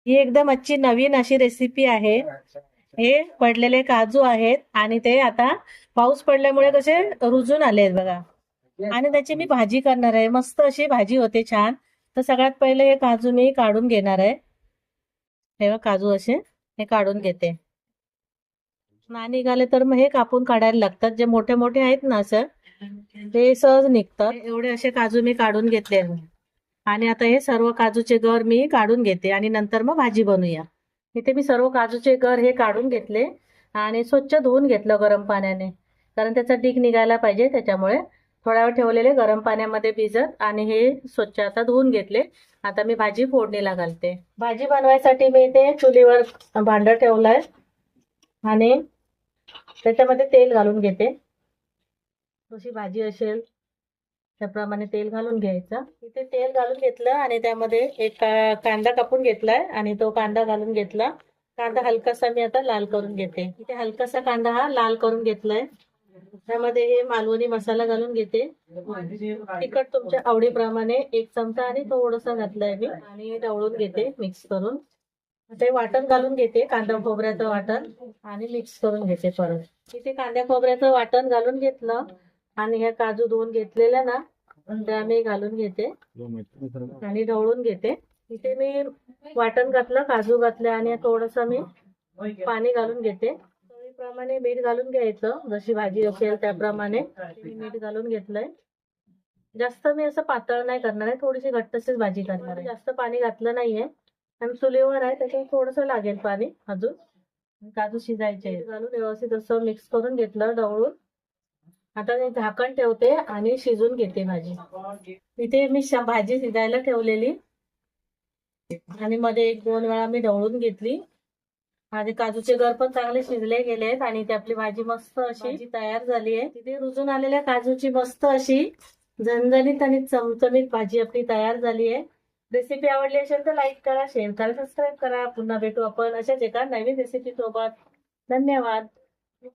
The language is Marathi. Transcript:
ही एकदम आजची नवीन अशी रेसिपी आहे। हे पडलेले काजू आहेत आणि ते आता पाऊस पडल्यामुळे कसे रुजून आले आहेत बघा। आणि त्याची मी भाजी करणार आहे, मस्त अशी भाजी होते छान। तर सगळ्यात पहिले हे काजू मी काढून घेणार आहे। हे बघा काजू असे हे काढून घेते। नाही निघाले तर मग हे कापून काढायला लागतात, जे मोठे मोठे आहेत ना असं ते सहज निघतात। एवढे असे काजू मी काढून घेतले आणि आता हे सर्व काजूचे गर मी काढून घेते आणि नंतर मग भाजी बनवूया। इथे मी सर्व काजूचे गर हे काढून घेतले आणि स्वच्छ धुवून घेतलं गरम पाण्याने, कारण त्याचा डीक निघायला पाहिजे, त्याच्यामुळे थोडा वेळ ठेवलेले गरम पाण्यामध्ये भिजत आणि हे स्वच्छ आता धुवून घेतले। आता मी भाजी फोडणीला घालते। भाजी बनवायसाठी मी इथे चुलीवर भांडं ठेवलंय आणि त्याच्यामध्ये तेल घालून घेते। जशी भाजी असेल त्याप्रमाणे तेल घालून घ्यायचं। इथे तेल घालून घेतलं आणि त्यामध्ये एक कांदा कापून घेतलाय आणि तो कांदा घालून घेतला। कांदा हलकासा मी आता लाल करून घेते। इथे हलकासा कांदा हा लाल करून घेतलाय। त्यामध्ये हे मालवणी मसाला घालून घेते। तिखट तुमच्या आवडीप्रमाणे 1 चमचा आणि थोडंसं घातलंय मी आणि ढवळून घेते मिक्स करून। ते वाटण घालून घेते, कांदा खोबऱ्याचं वाटण, आणि मिक्स करून घेते परत। इथे कांदा खोबऱ्याचं वाटण घालून घेतलं आणि हे काजू धुवून घेतलेलं ना त्या मी घालून घेते आणि ढवळून घेते। इथे मी वाटण घातलं, काजू घातले आणि थोडस मी पाणी घालून घेते। चवीप्रमाणे मीठ घालून घ्यायचं, जशी भाजी असेल त्याप्रमाणे मी मीठ घालून घेतलंय। जास्त मी असं पातळ नाही करणार आहे, थोडीशी घट्टशीच भाजी करणार आहे। जास्त पाणी घातलं नाहीये आणि चुलीवर आहे त्याच्यात थोडस लागेल पाणी अजून। काजू शिजायचे घालून व्यवस्थित असं मिक्स करून घेतलं ढवळून। आता ते झाकण ठेवते आणि शिजून घेते भाजी। इथे मी भाजी शिजायला ठेवलेली आणि मध्ये 1-2 वेळा मी ढवळून घेतली। माझे काजूचे गर पण चांगले शिजले गेलेत आणि ती आपली भाजी मस्त अशी तयार झाली आहे। तिथे रुजून आलेल्या काजूची मस्त अशी झणझणीत आणि चमचमीत भाजी आपली तयार झाली आहे। रेसिपी आवडली असेल तर लाईक करा, शेअर करा, सबस्क्राईब करा। पुन्हा भेटू आपण अशाच एका नवीन रेसिपी सोबत। धन्यवाद।